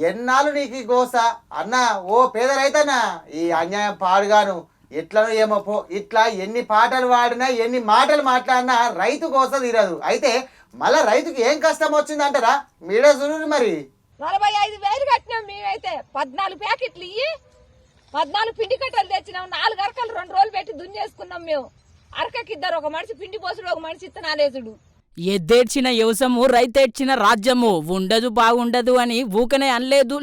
ఎన్నాళ్ళు నీకు ఈ గోస అన్న ఓ పేద రైతన్నా ఈ అన్యాయం పాడుగాను ఎట్లనో ఏమో పో ఇట్లా ఎన్ని పాటలు వాడినా ఎన్ని మాటలు మాట్లాడినా రైతు గోస తీరదు. అయితే మళ్ళా రైతుకి ఏం కష్టం వచ్చిందంటారా మీరే చూడండి. మరి 45,000 కట్టినాం మేమైతే. 14 ప్యాకెట్లు ఇయ్యి 14 పిండి కట్టలు తెచ్చినాం. 4 అరకలు 2 రోజులు పెట్టి దున్నేసుకున్నాం మేము. అరకకి ఇద్దరు, ఒక మనిషి పిండి పోసుడు, ఒక మనిషి ఇత్తనాలేసుడు. ఎద్దేడ్చిన వ్యవసము రైతేడ్చిన రాజ్యము ఉండదు బాగుండదు అని ఊకనే అనలేదు.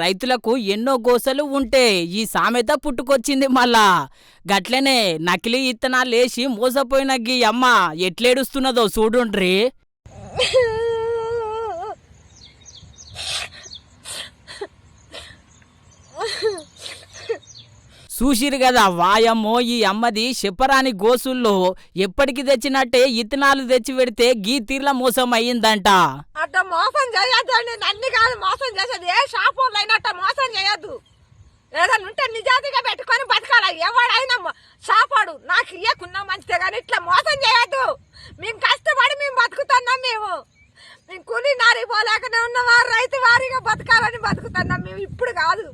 రైతులకు ఎన్నో గోసలు ఉంటే ఈ సామెత పుట్టుకొచ్చింది. మళ్ళా గట్లనే నకిలీ ఇత్తనాలేసి మోసపోయిన గీ అమ్మ ఎట్లేడుస్తున్నదో చూడుండ్రి. చూసిరు కదా వాయమ్మో ఈ అమ్మది చెప్పరాని గోసుల్లో ఎప్పటికి తెచ్చినట్టే ఇత్తనాలు తెచ్చి పెడితే గీ తీర్ల మోసం అయ్యిందంట. అట్ట మోసం చేయొద్దు, అన్ని కాదు మోసం చేసేది. ఏ షాప్ వాళ్ళు అయినట్ట మోసం చేయొద్దు. ఏదైనా ఉంటే నిజాతిగా పెట్టుకొని బతకాల. ఎవడైనా షాపాడు నాకు ఇయ్యకున్నా మంచిదే, కానీ ఇట్లా మోసం చేయొద్దు. మేము కష్టపడి మేము బతుకుతున్నాం. మేము కూలి నారి పోలేకనే ఉన్నవారు రైతు వారిగా బతకాలని బతుకుతున్నాం. మేము ఇప్పుడు కాదు,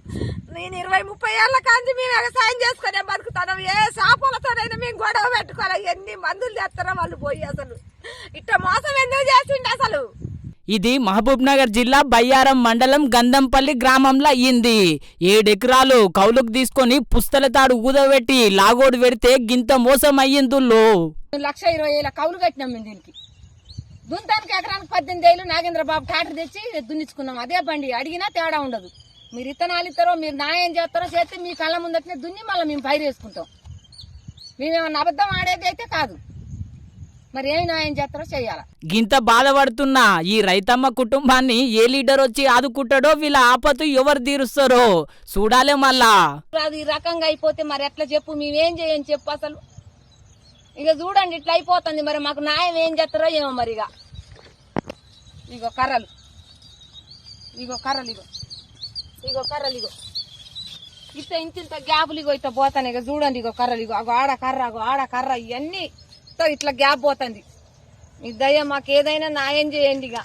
నేను 20-30 ఏళ్ల కాంచి మేము వ్యవసాయం చేసుకునే బతుకుతున్నాం. ఏ షాపులతోనైనా మేము గొడవ పెట్టుకోవాలి. ఎన్ని మందులు చేస్తారో వాళ్ళు పోయి. అసలు ఇట్ట మోసం ఎందుకు చేసిండు అసలు? ఇది మహబూబ్ నగర్ జిల్లా బయ్యారం మండలం గంధంపల్లి గ్రామంలో అయ్యింది. 7 ఎకరాలు కౌలుకు తీసుకొని పుస్తల తాడు ఊదబెట్టి లాగోడు పెడితే గింత మోసం అయ్యిందుల్లో. 1,20,000 కౌలు కట్టినాం మేము దీనికి. దుంతానికి ఎకరానికి 18,000 నాగేంద్రబాబు ట్రాక్టర్ తెచ్చి దున్నించుకున్నాం. అదే బండి అడిగినా తేడా ఉండదు. మీరు ఇత్తనాలు ఇస్తారో, మీరు న్యాయం చేస్తారో చేస్తే మీ కళ్ళ ముందటనే దున్ని మళ్ళీ మేము పైరు వేసుకుంటాం. మేమేమన్నా అబద్ధం ఆడేది అయితే కాదు. మరి ఏమి న్యాయం చేస్తారో చెయ్యాల. గింత బాధపడుతున్న ఈ రైతమ్మ కుటుంబాన్ని ఏ లీడర్ వచ్చి ఆదుకుంటాడో, వీళ్ళ ఆపత్తు ఎవరు తీరుస్తారో చూడాలే. మళ్ళా అది ఈ రకంగా అయిపోతే మరి ఎట్లా చెప్పు? మేమేం చేయని చెప్పు అసలు. ఇక చూడండి ఇట్లా అయిపోతుంది. మరి మాకు న్యాయం ఏం చేస్తారో ఏమో. మరి ఇగో కర్రలు, ఇగో కర్రలు, ఇగో కర్రలు, ఇంత గ్యాపులు ఇగో ఇట్లా పోతాను. ఇక చూడండి ఇగో కర్రలు, ఇగో ఆడ కర్ర, ఆడ కర్ర, ఇవన్నీ ఇట్లా గ్యాప్ పోతుంది. మీ దయ మాకు ఏదైనా న్యాయం చేయండి. ఇక